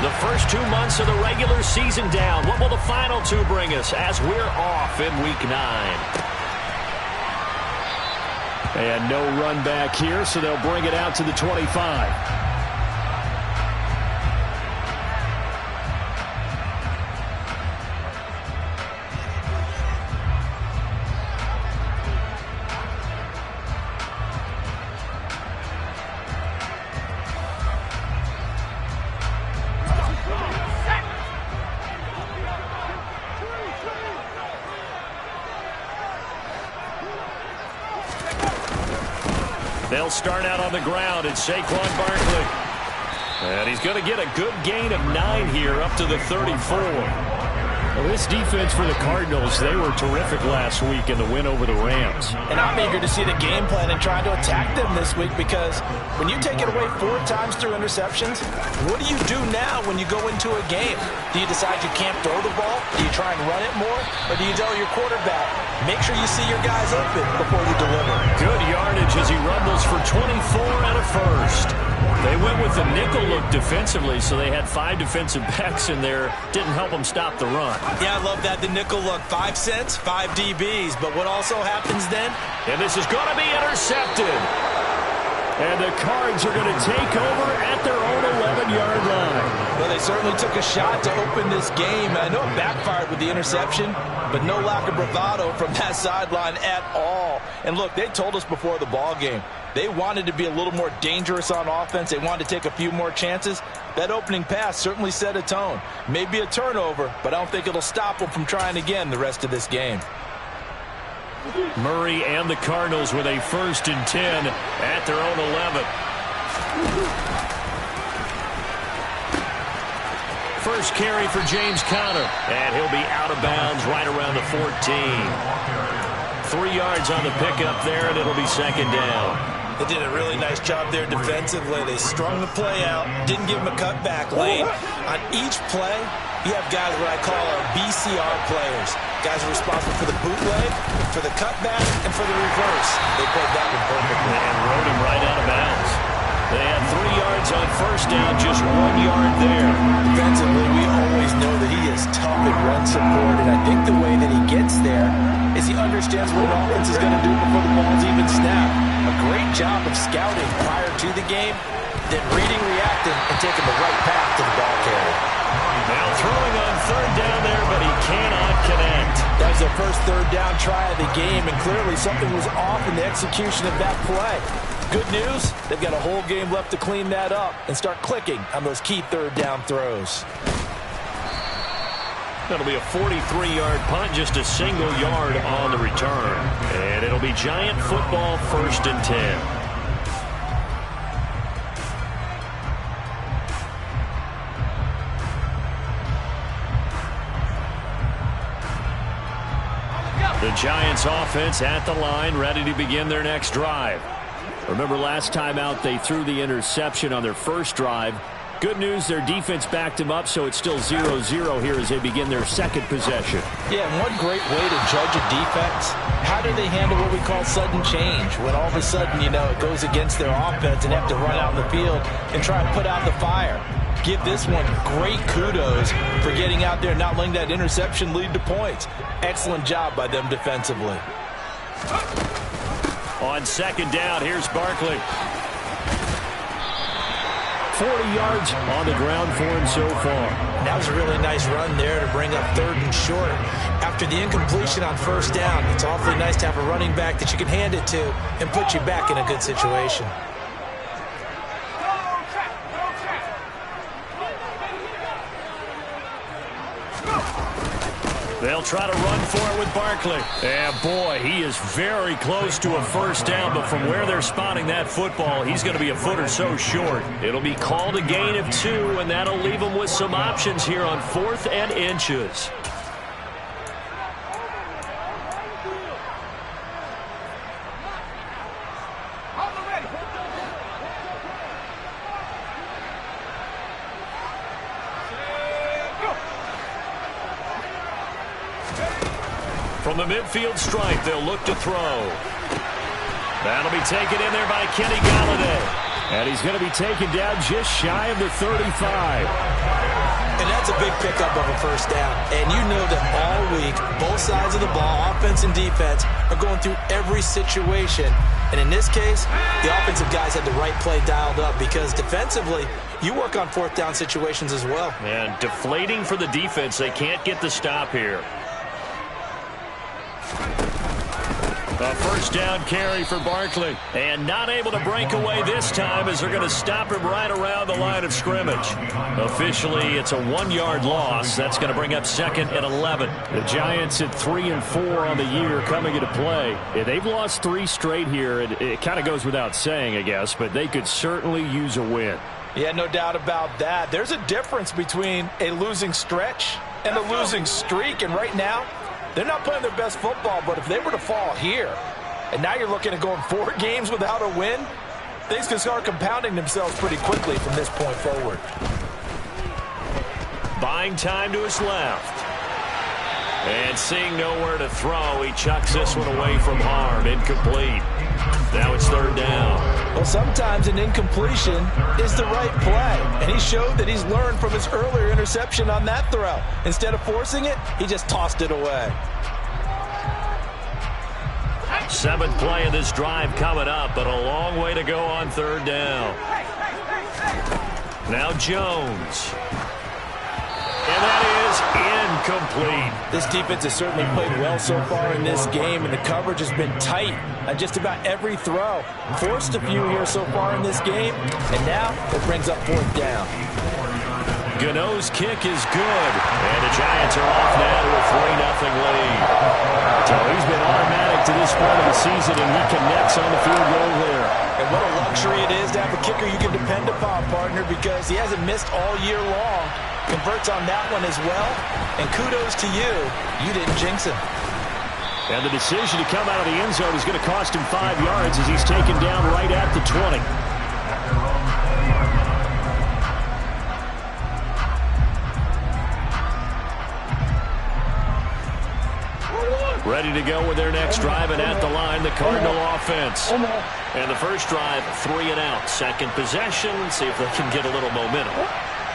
The first 2 months of the regular season down. What will the final two bring us as we're off in Week 9? And no run back here, so they'll bring it out to the 25. They'll start out on the ground, and Saquon Barkley. And he's going to get a good gain of 9 here, up to the 34. Well, this defense for the Cardinals, they were terrific last week in the win over the Rams. And I'm eager to see the game plan and try to attack them this week, because when you take it away 4 times through interceptions, what do you do now when you go into a game? Do you decide you can't throw the ball? Do you try and run it more? Or do you tell your quarterback, make sure you see your guys open before you deliver? Good yardage as he rumbles for 24 and a first. They went with the nickel look defensively, so they had 5 defensive backs in there. Didn't help them stop the run. Yeah, I love that, the nickel look. 5 cents, 5 DBs. But what also happens then? And this is going to be intercepted. And the Cards are going to take over at their own 11-yard line. Well, they certainly took a shot to open this game. I know it backfired with the interception, but no lack of bravado from that sideline at all. And look, they told us before the ball game, they wanted to be a little more dangerous on offense. They wanted to take a few more chances. That opening pass certainly set a tone. Maybe a turnover, but I don't think it'll stop them from trying again the rest of this game. Murray and the Cardinals with a 1st and 10 at their own 11. First carry for James Conner, and he'll be out of bounds right around the 14. 3 yards on the pickup there, and it'll be 2nd down. They did a really nice job there defensively. They strung the play out, didn't give him a cutback lane. On each play, you have guys what I call our BCR players. Guys are responsible for the bootleg, for the cutback, and for the reverse. They played that one perfectly. And rode him right out of bounds. They had 3 yards on 1st down, just 1 yard there. Defensively, we always know that he is tough in run support, and I think the way that he gets there is he understands what an offense is going to do before the ball's even snapped. A great job of scouting prior to the game, then reading, reacting, and taking the right path to the ball carrier. Now throwing on 3rd down there, but he cannot connect. That was their first 3rd down try of the game, and clearly something was off in the execution of that play. Good news, they've got a whole game left to clean that up and start clicking on those key 3rd down throws. That'll be a 43-yard punt, just a single yard on the return. And it'll be Giant football, 1st and 10. The Giants offense at the line, ready to begin their next drive. Remember last time out, they threw the interception on their first drive. Good news, their defense backed them up, so it's still 0-0 here as they begin their 2nd possession. Yeah, and one great way to judge a defense, how do they handle what we call sudden change? When all of a sudden, you know, it goes against their offense and have to run out in the field and try and put out the fire. Give this one great kudos for getting out there and not letting that interception lead to points. Excellent job by them defensively. On 2nd down, here's Barkley. 40 yards on the ground for him so far. That was a really nice run there to bring up 3rd and short. After the incompletion on 1st down, it's awfully nice to have a running back that you can hand it to and put you back in a good situation. They'll try to run for it with Barkley. And boy, he is very close to a 1st down, but from where they're spotting that football, he's going to be a foot or so short. It'll be called a gain of 2, and that'll leave them with some options here on 4th and inches. From the midfield stripe, they'll look to throw. That'll be taken in there by Kenny Galladay. And he's going to be taken down just shy of the 35. And that's a big pickup of a first down. And you know that all week, both sides of the ball, offense and defense, are going through every situation. And in this case, the offensive guys had the right play dialed up because defensively, you work on fourth down situations as well. And deflating for the defense. They can't get the stop here. A first down carry for Barkley. And not able to break away this time as they're going to stop him right around the line of scrimmage. Officially, it's a 1-yard loss. That's going to bring up second and 11. The Giants at 3-4 on the year coming into play. Yeah, they've lost 3 straight here. It kind of goes without saying, I guess, but they could certainly use a win. Yeah, no doubt about that. There's a difference between a losing stretch and a losing streak. And right now, they're not playing their best football, but if they were to fall here, and now you're looking at going 4 games without a win, things can start compounding themselves pretty quickly from this point forward. Buying time to his left. And seeing nowhere to throw, he chucks this one away from harm. Incomplete. Now it's third down. Well, sometimes an incompletion is the right play. And he showed that he's learned from his earlier interception on that throw. Instead of forcing it, he just tossed it away. 7th play of this drive coming up, but a long way to go on third down. Now Jones. And that is incomplete. This defense has certainly played well so far in this game, and the coverage has been tight on just about every throw. Forced a few here so far in this game, and now it brings up fourth down. Gano's kick is good, and the Giants are off now to a 3-0 lead. So he's been automatic to this point of the season, and he connects on the field goal there. And what a luxury it is to have a kicker you can depend upon, partner, because he hasn't missed all year long. Converts on that one as well. And kudos to you. You didn't jinx him. And the decision to come out of the end zone is going to cost him 5 yards as he's taken down right at the 20. Ready to go with their next drive, and at the line, the Cardinal offense. And the first drive, 3 and out. Second possession, see if they can get a little momentum.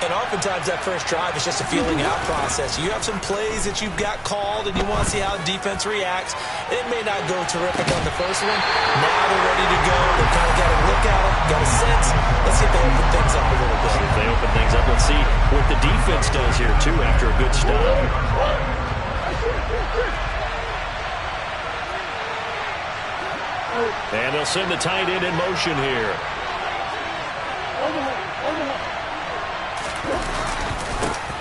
And oftentimes that first drive is just a feeling out process. You have some plays that you've got called and you want to see how the defense reacts. It may not go terrific on the first one. Now they're ready to go. They've kind of got a look at it, got a sense. Let's see if they open things up a little bit. See if they open things up. Let's see what the defense does here, too, after a good stop. And they'll send the tight end in motion here.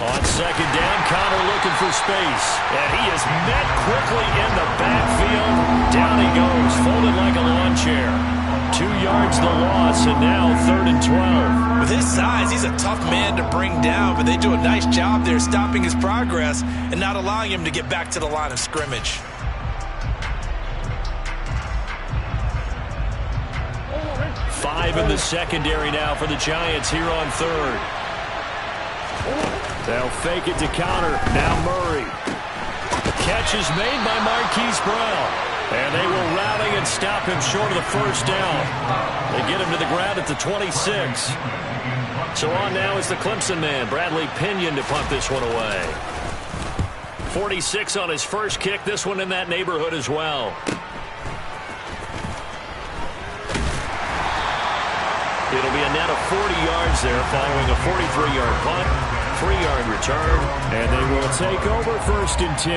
On second down, Connor looking for space. And he is met quickly in the backfield. Down he goes, folded like a lawn chair. 2 yards the loss, and now 3rd and 12. With his size, he's a tough man to bring down, but they do a nice job there stopping his progress and not allowing him to get back to the line of scrimmage. Five in the secondary now for the Giants here on 3rd. They'll fake it to Connor. Now Murray. Catch is made by Marquise Brown. And they will rally and stop him short of the first down. They get him to the ground at the 26. So on now is the Clemson man, Bradley Pinion, to punt this one away. 46 on his first kick. This one in that neighborhood as well. It'll be a net of 40 yards there following a 43-yard punt, 3-yard return, and they will take over 1st and 10.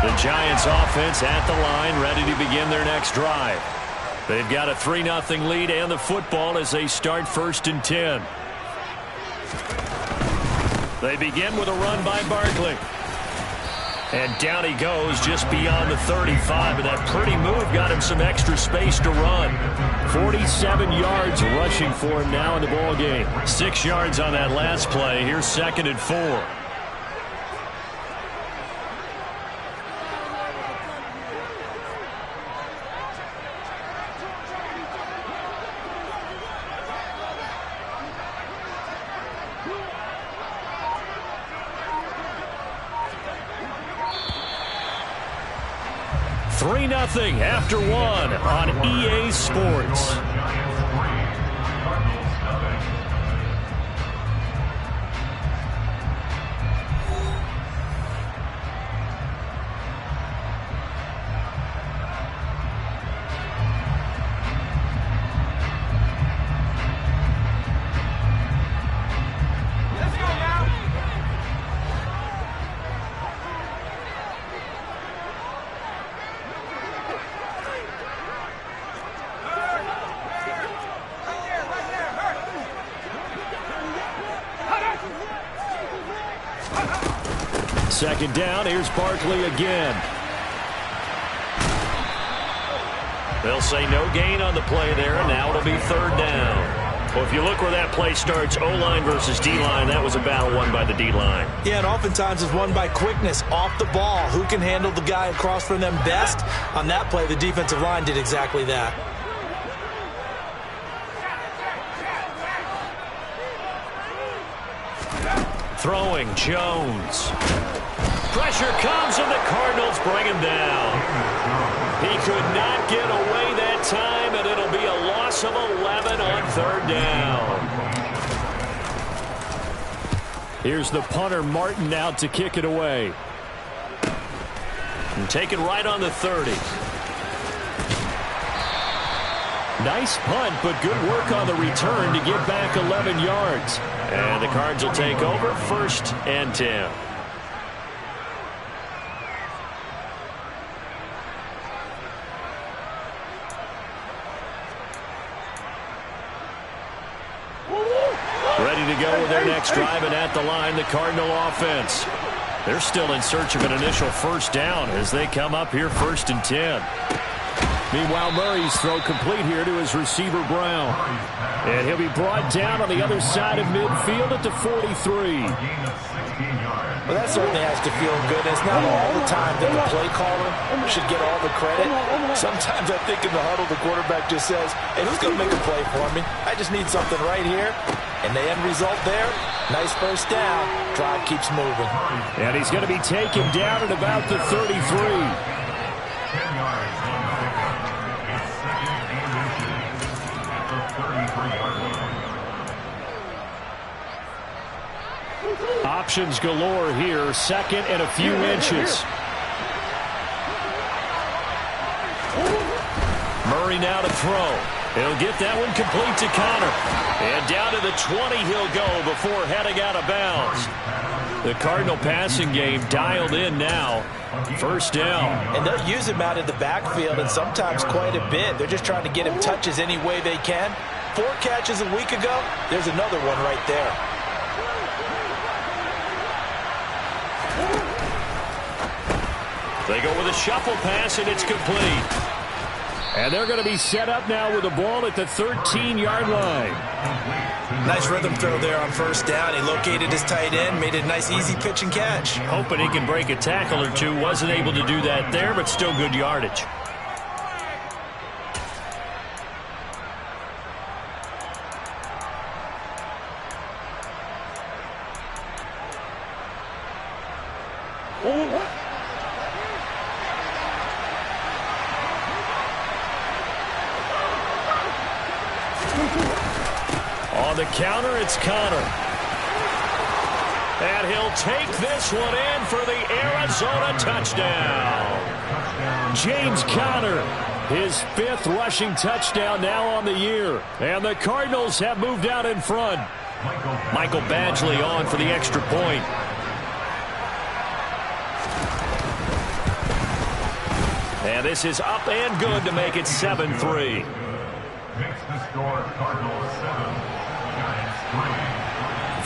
The Giants offense at the line, ready to begin their next drive. They've got a 3-0 lead and the football as they start 1st and 10. They begin with a run by Barkley. And down he goes just beyond the 35, and that pretty move got him some extra space to run. 47 yards rushing for him now in the ball game. 6 yards on that last play. Here's 2nd and 4. 3-0 after one on EA Sports. Second down, here's Barkley again. They'll say no gain on the play there, and now it'll be third down. Well, if you look where that play starts, O-line versus D-line, that was a battle won by the D-line. Yeah, and oftentimes it's won by quickness off the ball. Who can handle the guy across from them best? On that play, the defensive line did exactly that. Throwing, Jones. Pressure comes, and the Cardinals bring him down. He could not get away that time, and it'll be a loss of 11 on third down. Here's the punter, Martin, out to kick it away. And take it right on the 30. Nice punt, but good work on the return to get back 11 yards. And the Cards will take over, 1st and 10. Ready to go with their next drive, and at the line, the Cardinal offense. They're still in search of an initial first down as they come up here 1st and 10. Meanwhile, Murray's throw complete here to his receiver, Brown. And he'll be brought down on the other side of midfield at the 43. Well, that certainly has to feel good. It's not all the time that the play caller should get all the credit. Sometimes I think in the huddle, the quarterback just says, hey, who's going to make a play for me? I just need something right here. And the end result there, nice first down. Drive keeps moving. And he's going to be taken down at about the 33. Options galore here. 2nd and a few inches. Murray now to throw. He'll get that one complete to Connor. And down to the 20 he'll go before heading out of bounds. The Cardinal passing game dialed in now. 1st down. And they'll use him out in the backfield, and sometimes quite a bit. They're just trying to get him touches any way they can. 4 catches a week ago. There's another one right there. They go with a shuffle pass, and it's complete. And they're going to be set up now with the ball at the 13-yard line. Nice rhythm throw there on 1st down. He located his tight end, made it a nice, easy pitch and catch. Hoping he can break a tackle or two. Wasn't able to do that there, but still good yardage. On the counter, it's Connor. And he'll take this one in for the Arizona touchdown. James Conner, his 5th rushing touchdown now on the year. And the Cardinals have moved out in front. Michael Badgley on for the extra point. And this is up and good to make it 7-3.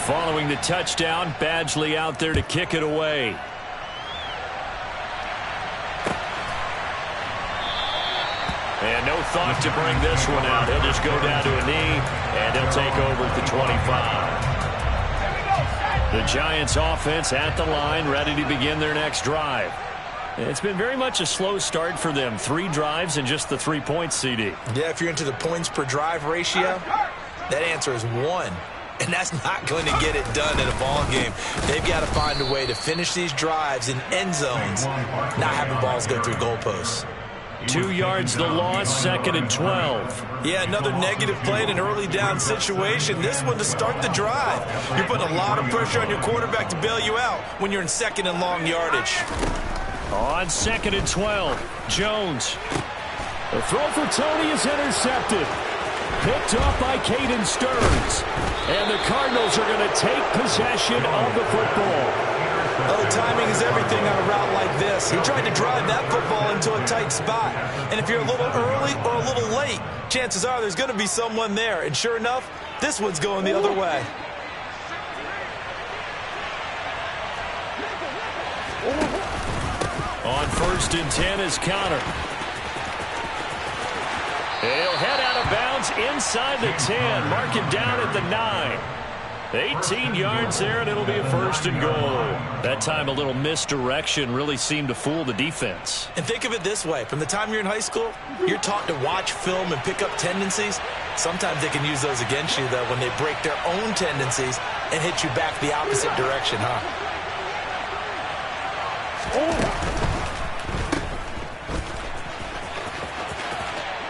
Following the touchdown, Badgley out there to kick it away. And no thought to bring this one out. He'll just go down to a knee, and he'll take over at the 25. The Giants offense at the line, ready to begin their next drive. It's been very much a slow start for them. 3 drives and just the 3 points, CD. Yeah, if you're into the points per drive ratio, that answer is 1. And that's not going to get it done in a ball game. They've got to find a way to finish these drives in end zones, not having balls go through goalposts. 2 yards the loss, 2nd and 12. Yeah, another negative play in an early down situation. This one to start the drive. You're putting a lot of pressure on your quarterback to bail you out when you're in 2nd and long yardage. On 2nd and 12, Jones. The throw for Tony is intercepted. Picked off by Caden Stearns. And the Cardinals are going to take possession of the football. Well, the timing is everything on a route like this. He tried to drive that football into a tight spot. And if you're a little early or a little late, chances are there's going to be someone there. And sure enough, this one's going the other way. On 1st and 10 is Connor. He'll head out of bounds inside the 10. Mark him down at the 9. 18 yards there, and it'll be a 1st and goal. That time a little misdirection really seemed to fool the defense. And think of it this way. From the time you're in high school, you're taught to watch film and pick up tendencies. Sometimes they can use those against you, though, when they break their own tendencies and hit you back the opposite direction, huh?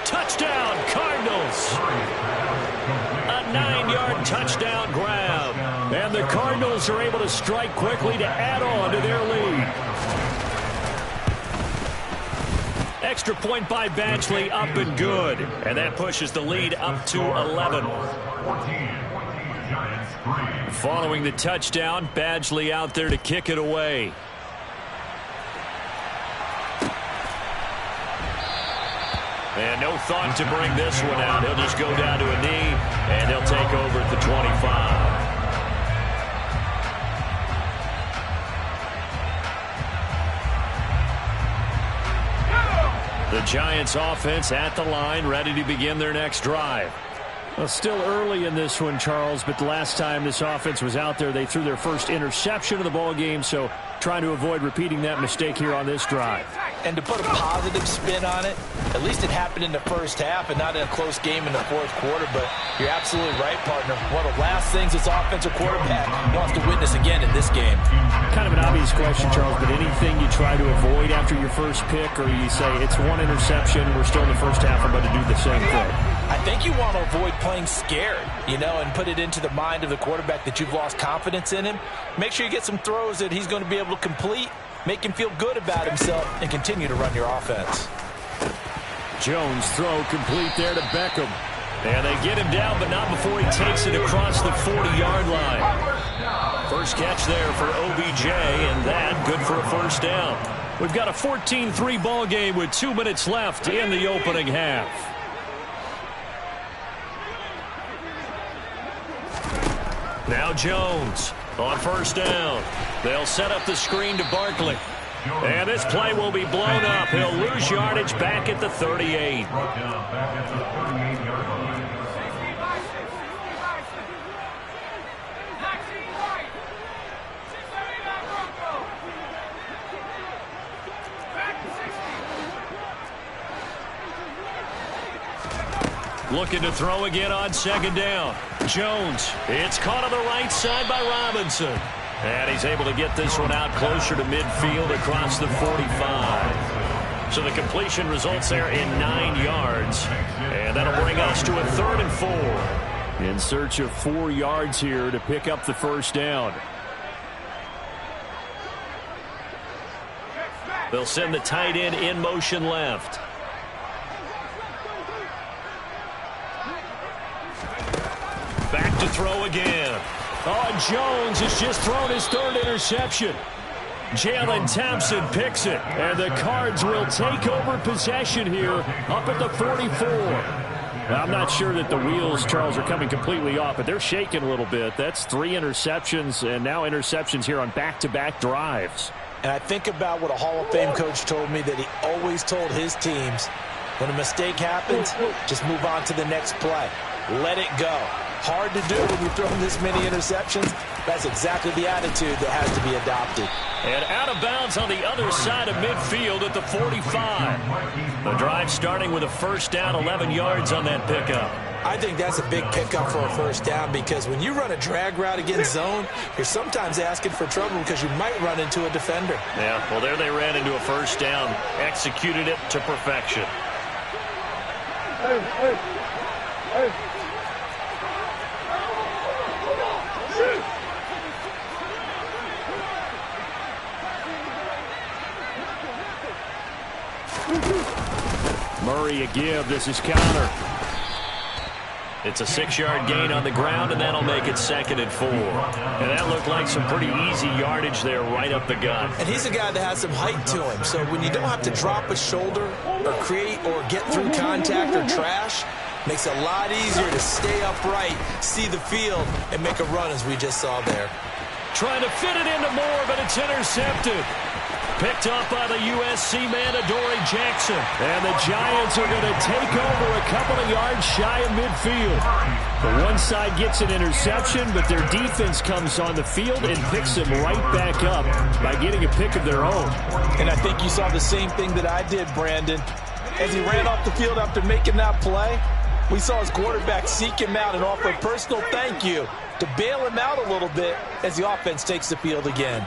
Touchdown, Cardinals! A 9-yard touchdown grab. And the Cardinals are able to strike quickly to add on to their lead. Extra point by Badgley, up and good. And that pushes the lead up to 11. Following the touchdown, Badgley out there to kick it away. And no thought to bring this one out. He'll just go down to a knee, and they'll take over at the 25. The Giants offense at the line, ready to begin their next drive. Well, still early in this one, Charles, but the last time this offense was out there, they threw their first interception of the ball game, so trying to avoid repeating that mistake here on this drive. And to put a positive spin on it, at least it happened in the first half and not in a close game in the fourth quarter. But you're absolutely right, partner. One of the last things this offensive quarterback wants to witness again in this game. Kind of an obvious question, Charles, but anything you try to avoid after your first pick, or you say it's one interception, we're still in the first half, I'm about to do the same thing? I think you want to avoid playing scared, and put it into the mind of the quarterback that you've lost confidence in him. Make sure you get some throws that he's going to be able to complete, make him feel good about himself, and continue to run your offense. Jones throw complete there to Beckham. And they get him down, but not before he takes it across the 40-yard line. First catch there for OBJ, and that good for a 1st down. We've got a 14-3 ball game with 2 minutes left in the opening half. Now Jones on 1st down. They'll set up the screen to Barkley. And this play will be blown up. He'll lose yardage back at the 38. Looking to throw again on 2nd down. Jones, it's caught on the right side by Robinson. And he's able to get this one out closer to midfield across the 45. So the completion results there in 9 yards. And that'll bring us to a 3rd and 4. In search of 4 yards here to pick up the 1st down. They'll send the tight end in motion left. Back to throw again. Oh, Jones has just thrown his 3rd interception. Jalen Thompson picks it, and the Cards will take over possession here up at the 44. Now, I'm not sure that the wheels, Charles, are coming completely off, but they're shaking a little bit. That's 3 interceptions, and now interceptions here on back-to-back drives. And I think about what a Hall of Fame coach told me, that he always told his teams, when a mistake happens, just move on to the next play. Let it go. Hard to do when you've thrown this many interceptions. That's exactly the attitude that has to be adopted. And out of bounds on the other side of midfield at the 45. The drive starting with a 1st down, 11 yards on that pickup. I think that's a big pickup for a first down because when you run a drag route against zone, you're sometimes asking for trouble because you might run into a defender. Yeah, well, there they ran into a first down, executed it to perfection. Murray a give. This is counter. It's a 6-yard gain on the ground, and that'll make it 2nd and 4. And that looked like some pretty easy yardage there right up the gut. And he's a guy that has some height to him. So when you don't have to drop a shoulder or create or get through contact or trash, makes it a lot easier to stay upright, see the field, and make a run as we just saw there. Trying to fit it into Moore, but it's intercepted. Picked up by the USC man, Adoree Jackson. And the Giants are going to take over a couple of yards shy of midfield. The one side gets an interception, but their defense comes on the field and picks them right back up by getting a pick of their own. And I think you saw the same thing that I did, Brandon. As he ran off the field after making that play, we saw his quarterback seek him out and offer a personal thank you to bail him out a little bit as the offense takes the field again.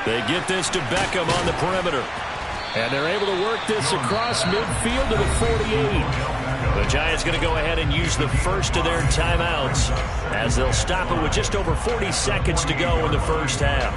They get this to Beckham on the perimeter. And they're able to work this across midfield to the 48. The Giants going to go ahead and use the first of their timeouts as they'll stop it with just over 40 seconds to go in the first half.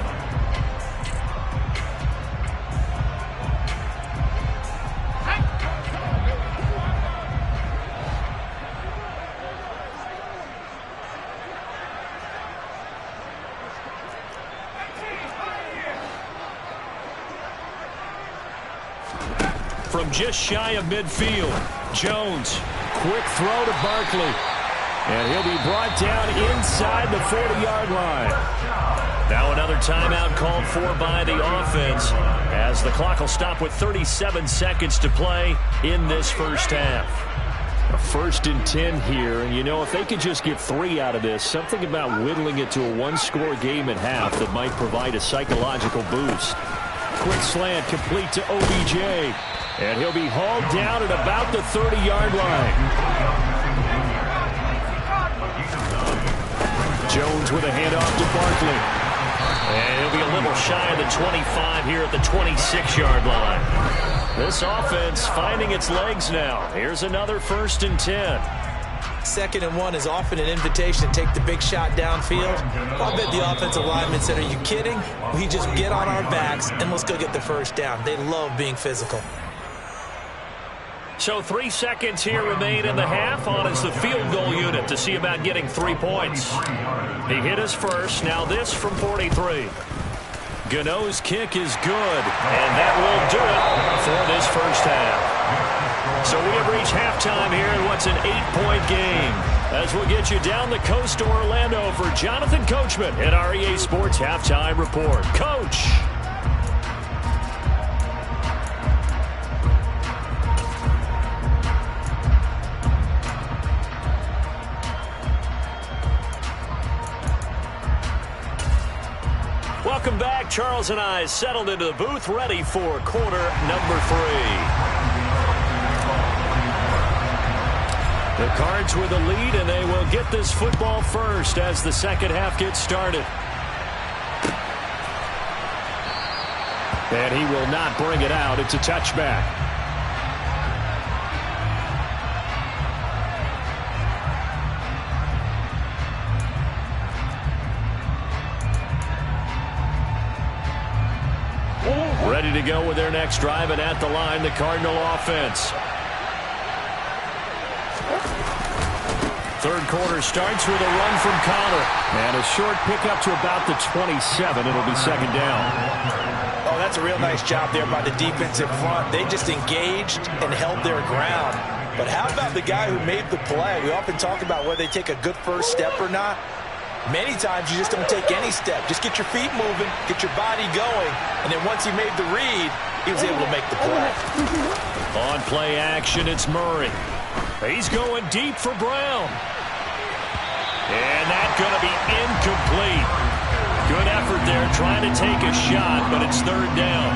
From just shy of midfield, Jones, quick throw to Barkley. And he'll be brought down inside the 40-yard line. Now another timeout called for by the offense as the clock will stop with 37 seconds to play in this first half. A 1st and 10 here, and you know, if they could just get 3 out of this, something about whittling it to a one-score game at half that might provide a psychological boost. Quick slant complete to OBJ. And he'll be hauled down at about the 30-yard line. Jones with a handoff to Barkley. And he'll be a little shy of the 25 here at the 26-yard line. This offense finding its legs now. Here's another 1st and 10. 2nd and 1 is often an invitation to take the big shot downfield. I bet the offensive linemen said, are you kidding? We just get on our backs and let's go get the first down. They love being physical. So 3 seconds here remain in the half. On is the field goal unit to see about getting 3 points. He hit his first. Now this from 43. Gano's kick is good, and that will do it for this first half. So we have reached halftime here in what's an 8-point game. As we'll get you down the coast to Orlando for Jonathan Coachman at our EA Sports Halftime Report. Coach. Welcome back. Charles and I settled into the booth, ready for quarter number 3. The Cards with the lead, and they will get this football first as the second half gets started. And he will not bring it out. It's a touchback. Ready to go with their next drive, and at the line, the Cardinal offense. Third quarter starts with a run from Connor. And a short pickup to about the 27. It'll be 2nd down. Oh, that's a real nice job there by the defensive front. They just engaged and held their ground. But how about the guy who made the play? We often talk about whether they take a good first step or not. Many times you just don't take any step. Just get your feet moving, get your body going, and then once he made the read, he was able to make the play. On play action, it's Murray. He's going deep for Brown. And that's going to be incomplete. Good effort out there trying to take a shot, but it's third down.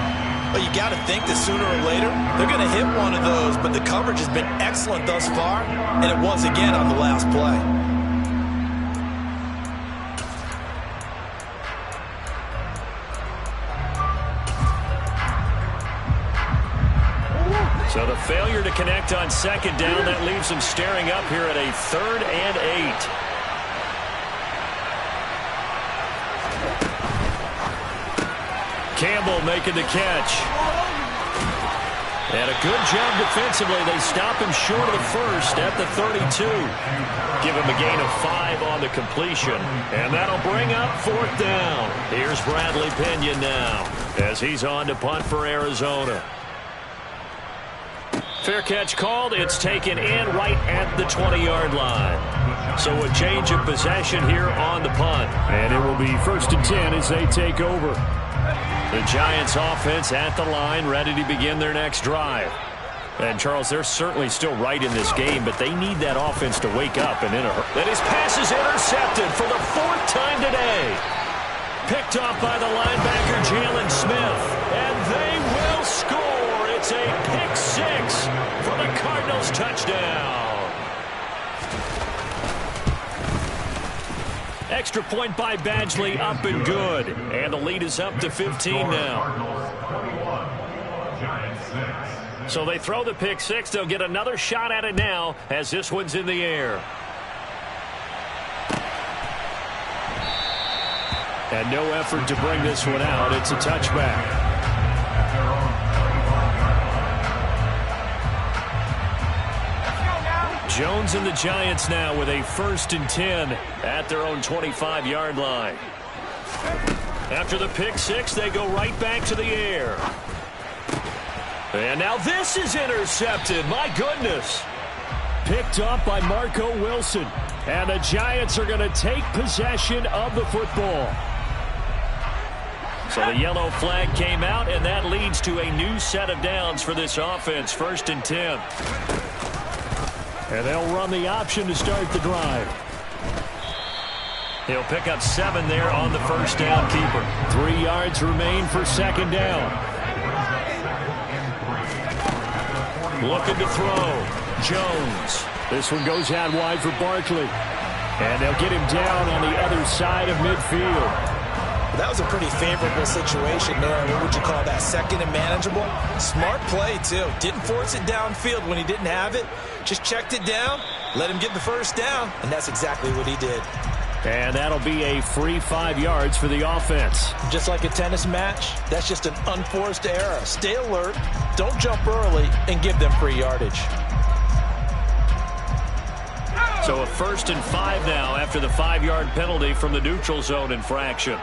Well, you got to think that sooner or later they're going to hit one of those, but the coverage has been excellent thus far, and it was again on the last play. So the failure to connect on second down, that leaves them staring up here at a 3rd and 8. Campbell making the catch. And a good job defensively. They stop him short of the first at the 32. Give him a gain of 5 on the completion. And that'll bring up 4th down. Here's Bradley Pinion now as he's on to punt for Arizona. Fair catch called. It's taken in right at the 20-yard line. So a change of possession here on the punt. And it will be 1st and 10 as they take over. The Giants offense at the line, ready to begin their next drive. And, Charles, they're certainly still right in this game, but they need that offense to wake up and in a hurry. And his pass is intercepted for the 4th time today. Picked off by the linebacker, Jalen Smith. And they will score. It's a pick 6 for the Cardinals touchdown. Extra point by Badgley, up and good. And the lead is up to 15 now. So they throw the pick 6. They'll get another shot at it now as this one's in the air. And no effort to bring this one out. It's a touchback. Jones and the Giants now with a 1st and 10 at their own 25-yard line. After the pick 6, they go right back to the air. And now this is intercepted. My goodness. Picked off by Marco Wilson. And the Giants are going to take possession of the football. So the yellow flag came out, and that leads to a new set of downs for this offense. 1st and 10. And they'll run the option to start the drive. He'll pick up 7 there on the 1st down keeper. 3 yards remain for 2nd down. Looking to throw. Jones. This one goes out wide for Barkley. And they'll get him down on the other side of midfield. That was a pretty favorable situation there. What would you call that? 2nd and manageable? Smart play, too. Didn't force it downfield when he didn't have it. Just checked it down, let him get the 1st down, and that's exactly what he did. And that'll be a free 5 yards for the offense. Just like a tennis match, that's just an unforced error. Stay alert, don't jump early, and give them free yardage. So a 1st and 5 now after the 5-yard penalty from the neutral zone infraction.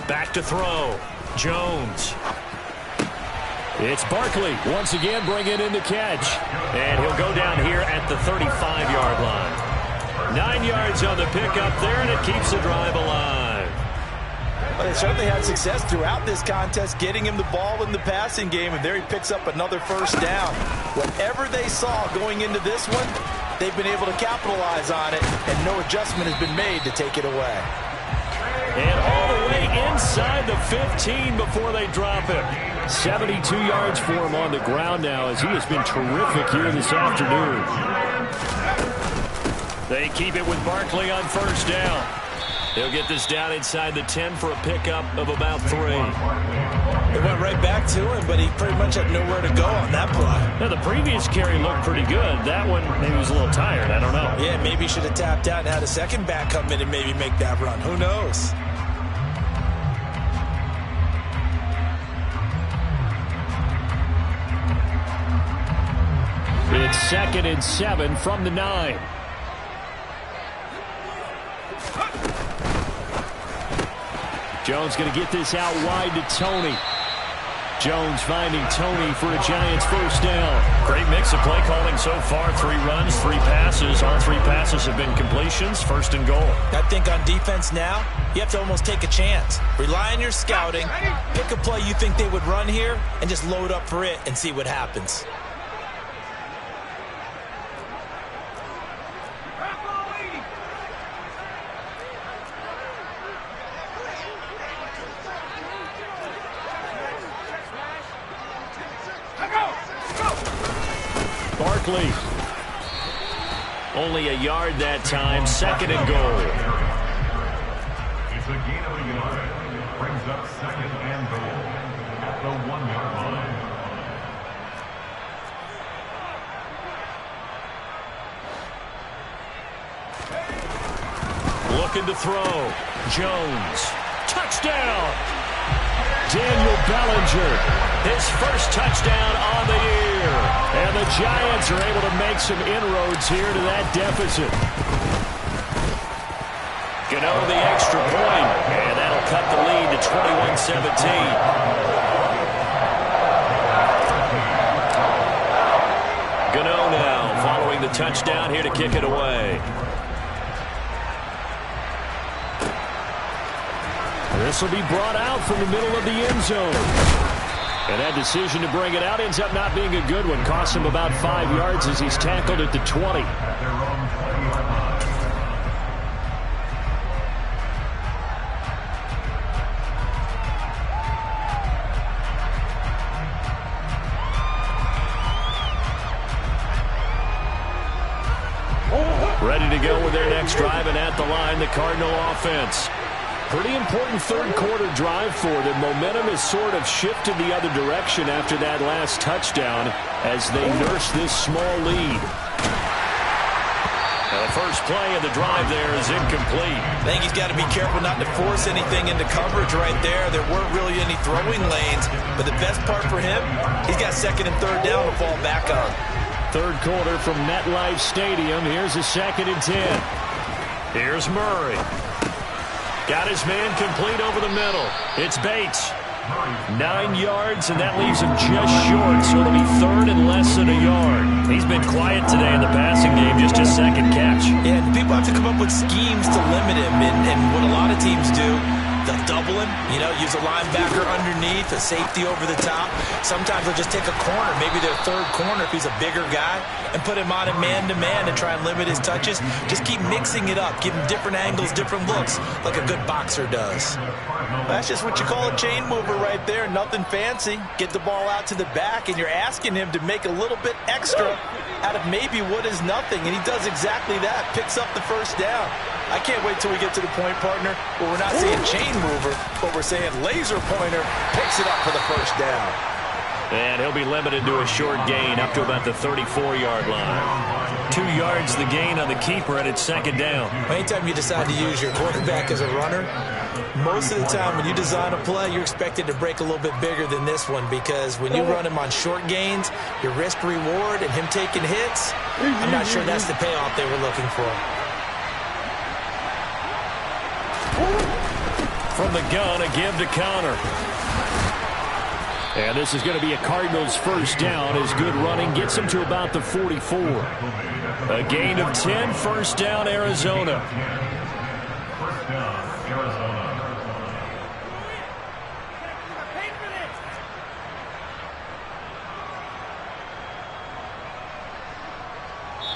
Back to throw. Jones. It's Barkley once again bringing in the catch. And he'll go down here at the 35-yard line. 9 yards on the pickup there, and it keeps the drive alive. Well, they certainly had success throughout this contest, getting him the ball in the passing game, and there he picks up another 1st down. Whatever they saw going into this one, they've been able to capitalize on it, and no adjustment has been made to take it away. And all the way inside the 15 before they drop him. 72 yards for him on the ground now as he has been terrific here this afternoon. They keep it with Barkley on 1st down. He'll get this down inside the 10 for a pickup of about 3. It went right back to him, but he pretty much had nowhere to go on that play. Now, the previous carry looked pretty good. That one, maybe he was a little tired. I don't know. Yeah, maybe he should have tapped out and had a second back come in and maybe make that run. Who knows? It's 2nd and 7 from the 9. Jones going to get this out wide to Tony. Jones finding Tony for a Giants first down. Great mix of play calling so far. 3 runs, 3 passes. All 3 passes have been completions. First and goal. I think on defense now, you have to almost take a chance. Rely on your scouting. Pick a play you think they would run here and just load up for it and see what happens. Barkley. Only a yard that time. Second and goal. It's a gain of a yard. Brings up second and goal at the 1-yard line. Looking to throw. Jones. Touchdown. Daniel Bellinger. His first touchdown on the year. And the Giants are able to make some inroads here to that deficit. Gano the extra point, and that'll cut the lead to 21-17. Gano now following the touchdown here to kick it away. This will be brought out from the middle of the end zone. And that decision to bring it out ends up not being a good one. Costs him about 5 yards as he's tackled at the 20. Ready to go with their next drive, and at the line, the Cardinal offense. Pretty important third quarter drive for them. Momentum has sort of shifted the other direction after that last touchdown as they nurse this small lead. Now the first play of the drive there is incomplete. I think he's got to be careful not to force anything into coverage right there. There weren't really any throwing lanes, but the best part for him, he's got second and third down to fall back on. Third quarter from MetLife Stadium. Here's a 2nd and 10. Here's Murray. Got his man complete over the middle. It's Bates. 9 yards, and that leaves him just short, so it'll be third and less than a yard. He's been quiet today in the passing game, just his second catch. Yeah, and people have to come up with schemes to limit him, and what a lot of teams do, they'll double him, use a linebacker underneath, a safety over the top. Sometimes they'll just take a corner, maybe their third corner if he's a bigger guy, and put him on a man-to-man and try and limit his touches. Just keep mixing it up, give him different angles, different looks, like a good boxer does. That's just what you call a chain mover right there, nothing fancy. Get the ball out to the back, and you're asking him to make a little bit extra out of maybe what is nothing, and he does exactly that, picks up the first down. I can't wait till we get to the point, partner, where we're not saying chain mover, but we're saying laser pointer picks it up for the first down. And he'll be limited to a short gain up to about the 34-yard line. 2 yards the gain on the keeper, and it's second down. Anytime you decide to use your quarterback as a runner, most of the time when you design a play, you're expected to break a little bit bigger than this one, because when you run him on short gains, your risk-reward and him taking hits, I'm not sure that's the payoff they were looking for. From the gun, a give to Connor. And this is going to be a Cardinals first down as good running gets them to about the 44. A gain of 10, first down, Arizona. First down, Arizona.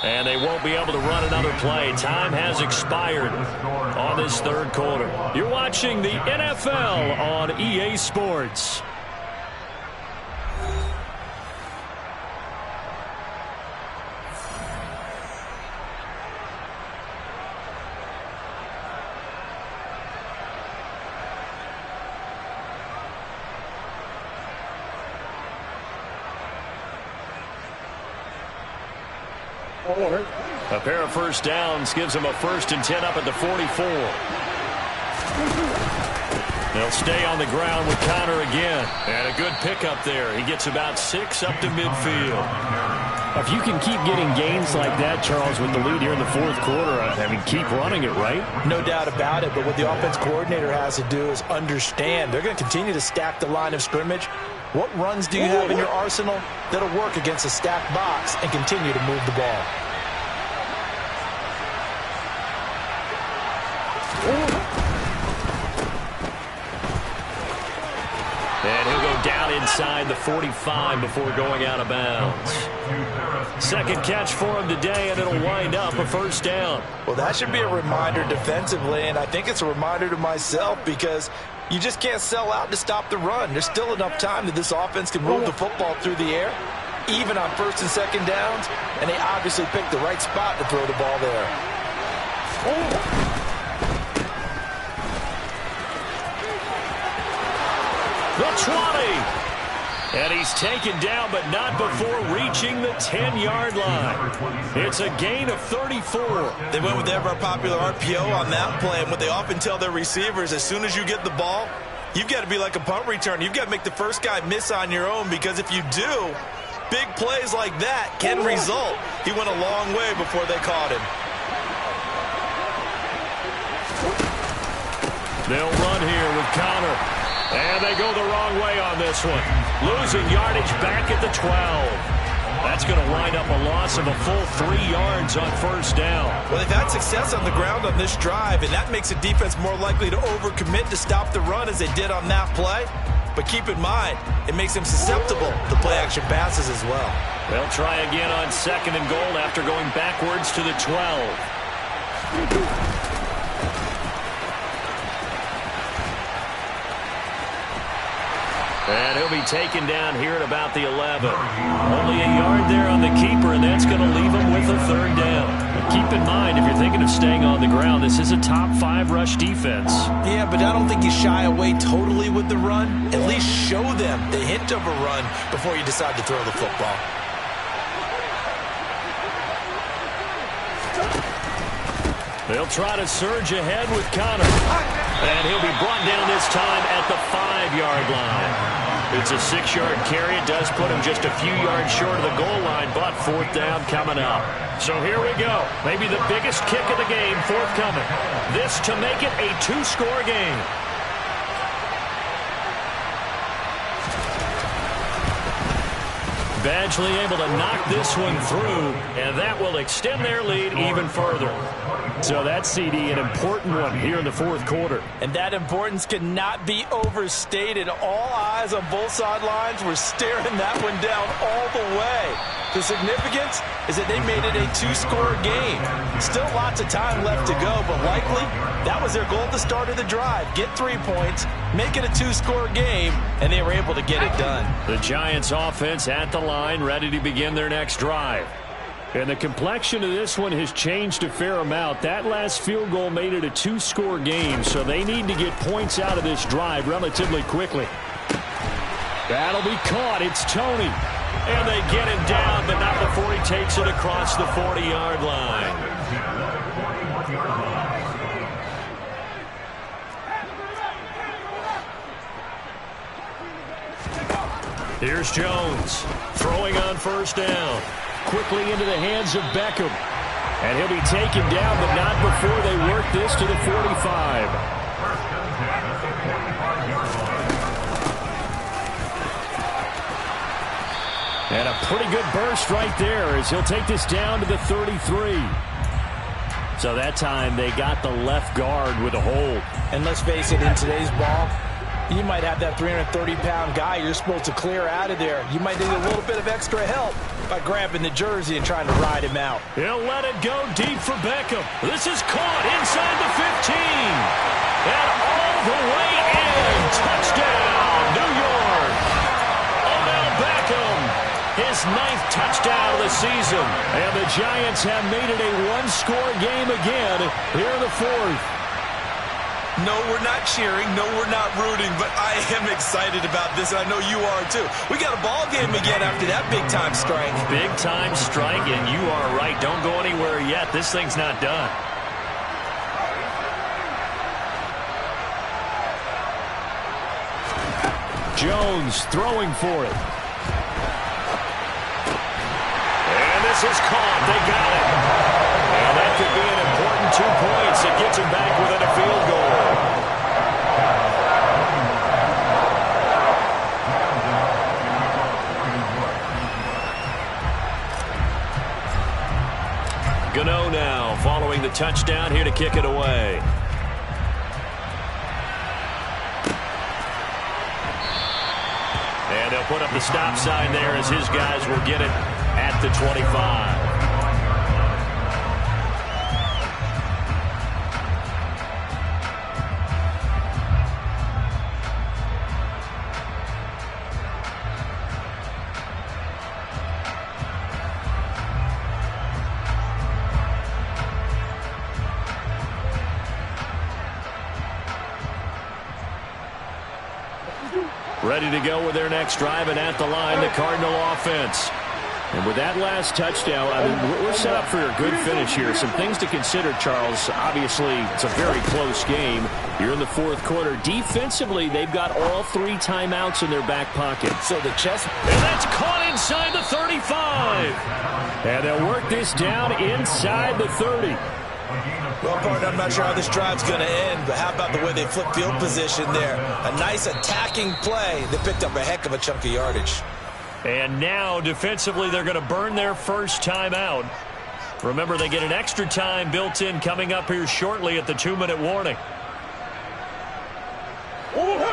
And they won't be able to run another play. Time has expired on this third quarter. You're watching the NFL on EA Sports. A pair of first downs gives them a 1st and 10 up at the 44. They'll stay on the ground with Connor again. And a good pickup there. He gets about 6 up to midfield. If you can keep getting gains like that, Charles, with the lead here in the fourth quarter, I mean, keep running it, right? No doubt about it, but what the offense coordinator has to do is understand they're going to continue to stack the line of scrimmage. What runs do you have in your arsenal that'll work against a stacked box and continue to move the ball? And he'll go down inside the 45 before going out of bounds. Second catch for him today, and it'll wind up a first down. Well, that should be a reminder defensively, and I think it's a reminder to myself because you just can't sell out to stop the run. There's still enough time that this offense can move the football through the air, even on first and second downs, and they obviously picked the right spot to throw the ball there. The 20. And he's taken down, but not before reaching the 10-yard line. It's a gain of 34. They went with the ever-popular RPO on that play, and what they often tell their receivers, as soon as you get the ball, you've got to be like a punt return. You've got to make the first guy miss on your own, because if you do, big plays like that can result. He went a long way before they caught him. They'll run here with Connor. And they go the wrong way on this one. Losing yardage back at the 12. That's going to wind up a loss of a full 3 yards on first down. Well, they've had success on the ground on this drive, and that makes a defense more likely to overcommit to stop the run as they did on that play. But keep in mind, it makes them susceptible to play-action passes as well. They'll try again on second and goal after going backwards to the 12. And he'll be taken down here at about the 11. Only a yard there on the keeper, and that's going to leave him with a third down. But keep in mind, if you're thinking of staying on the ground, this is a top 5 rush defense. Yeah, but I don't think you shy away totally with the run. At least show them the hint of a run before you decide to throw the football. They'll try to surge ahead with Connor. And he'll be brought down this time at the 5-yard line. It's a 6-yard carry. It does put him just a few yards short of the goal line, but fourth down coming up. So here we go. Maybe the biggest kick of the game forthcoming. This to make it a 2-score game. Badgley able to knock this one through, and that will extend their lead even further. So that's, CD, an important one here in the fourth quarter. And that importance cannot be overstated. All eyes on both sidelines were staring that one down all the way. The significance is that they made it a 2-score game. Still lots of time left to go, but likely that was their goal at the start of the drive. Get 3 points, make it a 2-score game, and they were able to get it done. The Giants offense at the line, ready to begin their next drive. And the complexion of this one has changed a fair amount. That last field goal made it a 2-score game, so they need to get points out of this drive relatively quickly. That'll be caught. It's Tony. And they get him down, but not before he takes it across the 40-yard line. Here's Jones, throwing on first down. Quickly into the hands of Beckham. And he'll be taken down, but not before they work this to the 45. And a pretty good burst right there as he'll take this down to the 33. So that time they got the left guard with a hold. And let's face it, in today's ball, you might have that 330-pound guy you're supposed to clear out of there. You might need a little bit of extra help by grabbing the jersey and trying to ride him out. He'll let it go deep for Beckham. This is caught inside the 15. And all the way in. Touchdown, New York. Odell Beckham, his 9th touchdown of the season. And the Giants have made it a 1-score game again here in the fourth. No, we're not cheering. No, we're not rooting. But I am excited about this, and I know you are too. We got a ball game again after that big-time strike. Big-time strike, and you are right. Don't go anywhere yet. This thing's not done. Jones throwing for it. And this is caught. They got it. And that could be an important 2 points. It gets him back within a field goal. touchdown here to kick it away. And they'll put up the stop sign there as his guys will get it at the 25. Ready to go with their next drive, and at the line, the Cardinal offense. And with that last touchdown, I mean, we're set up for a good finish here. Some things to consider, Charles. Obviously, it's a very close game. You're in the fourth quarter. Defensively, they've got all 3 timeouts in their back pocket. So the chest... And that's caught inside the 35. And they'll work this down inside the 30. Well, partner, I'm not sure how this drive's going to end, but how about the way they flip field position there? A nice attacking play. They picked up a heck of a chunk of yardage. And now, defensively, they're going to burn their first timeout. Remember, they get an extra time built in coming up here shortly at the 2-minute warning.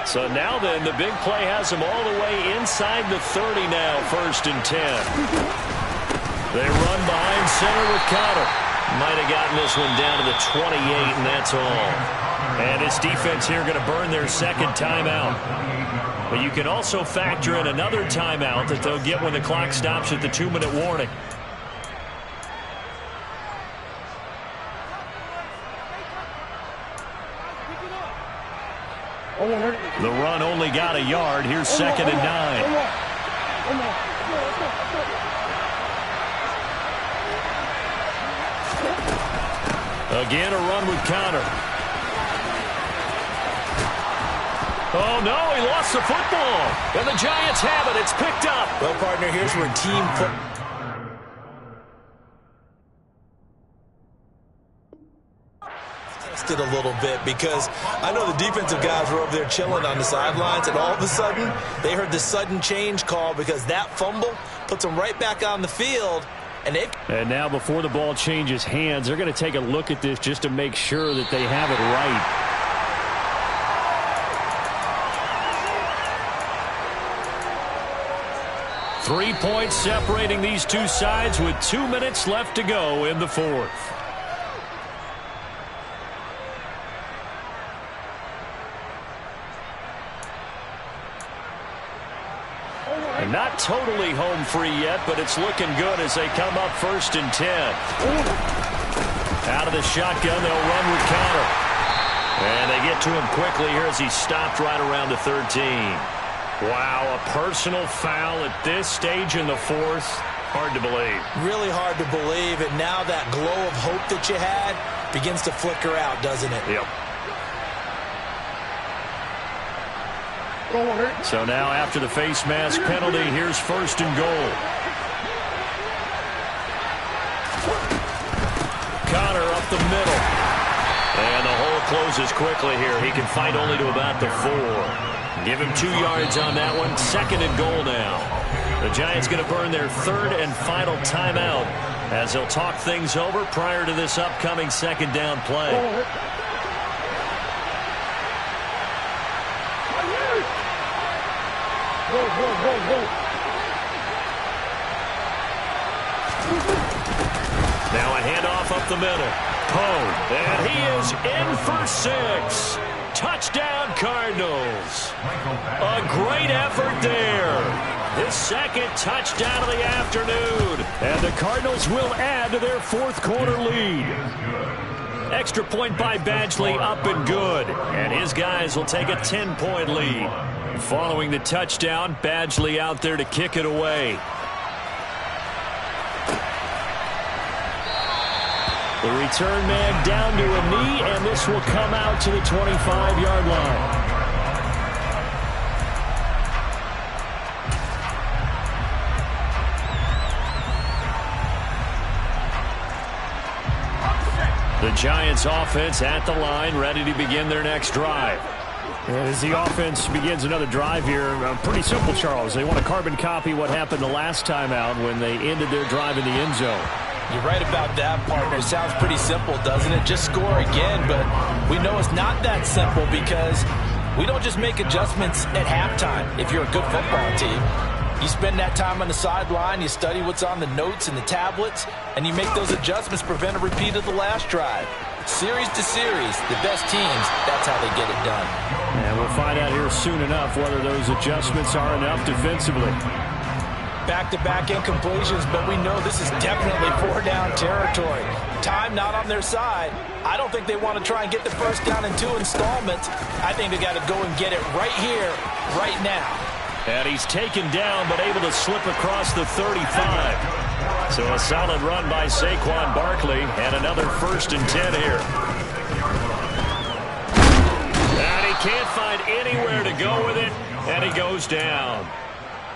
So now then, the big play has them all the way inside the 30 now, 1st and 10. They run behind center with Connor. Might have gotten this one down to the 28, and that's all. And this defense here going to burn their second timeout. But you can also factor in another timeout that they'll get when the clock stops at the 2-minute warning. The run only got a yard. Here's 2nd and 9. Again, a run with Connor. Oh, no, he lost the football. And the Giants have it. It's picked up. Well, partner, here's where team tested a little bit, because I know the defensive guys were over there chilling on the sidelines, and all of a sudden, they heard the sudden change call because that fumble puts them right back on the field. And now before the ball changes hands, they're going to take a look at this just to make sure that they have it right. Three points separating these two sides with 2 minutes left to go in the fourth. And not totally home free yet, but it's looking good as they come up 1st and 10. Out of the shotgun, they'll run with Connor. And they get to him quickly here as he's stopped right around the 13. Wow, a personal foul at this stage in the fourth. Hard to believe. Really hard to believe, and now that glow of hope that you had begins to flicker out, doesn't it? Yep. So now after the face mask penalty, here's 1st and goal. Connor up the middle. And the hole closes quickly here. He can fight only to about the 4. Give him 2 yards on that one. 2nd and goal now. The Giants going to burn their 3rd and final timeout as they'll talk things over prior to this upcoming 2nd down play. Now a handoff up the middle. Poe, and he is in for 6. Touchdown, Cardinals. A great effort there. His 2nd touchdown of the afternoon. And the Cardinals will add to their 4th quarter lead. Extra point by Badgley, up and good. And his guys will take a 10-point lead. Following the touchdown, Badgley out there to kick it away. The return man down to a knee, and this will come out to the 25-yard line. The Giants offense at the line, ready to begin their next drive. As the offense begins another drive here, pretty simple, Charles. They want to carbon copy what happened the last time out when they ended their drive in the end zone. You're right about that, partner. It sounds pretty simple, doesn't it? Just score again, but we know it's not that simple because we don't just make adjustments at halftime if you're a good football team. You spend that time on the sideline, you study what's on the notes and the tablets, and you make those adjustments to prevent a repeat of the last drive. Series to series, the best teams, that's how they get it done. And we'll find out here soon enough whether those adjustments are enough defensively. Back-to-back incompletions, but we know this is definitely four-down territory. Time not on their side. I don't think they want to try and get the first down in 2 installments. I think they got to go and get it right here, right now. And he's taken down, but able to slip across the 35. So a solid run by Saquon Barkley, and another 1st and 10 here. And he can't find anywhere to go with it, and he goes down.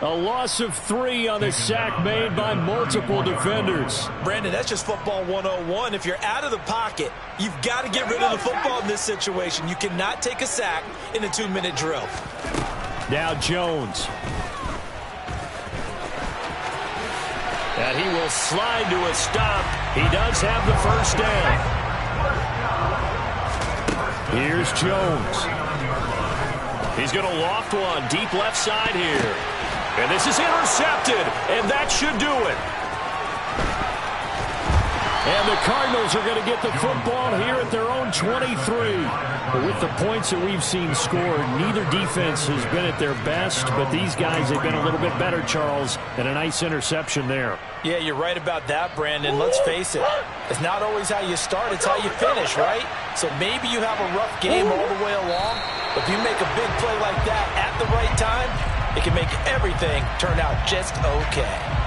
A loss of 3 on the sack made by multiple defenders. Brandon, that's just football 101. If you're out of the pocket, you've got to get rid of the football in this situation. You cannot take a sack in a 2-minute drill. Now Jones. And he will slide to a stop. He does have the first down. Here's Jones. He's going to loft one deep left side here. And this is intercepted, and that should do it. And the Cardinals are going to get the football here at their own 23. But with the points that we've seen scored, neither defense has been at their best, but these guys have been a little bit better, Charles, and a nice interception there. Yeah, you're right about that, Brandon. Let's face it. It's not always how you start, it's how you finish, right? So maybe you have a rough game all the way along, but if you make a big play like that at the right time, it can make everything turn out just okay.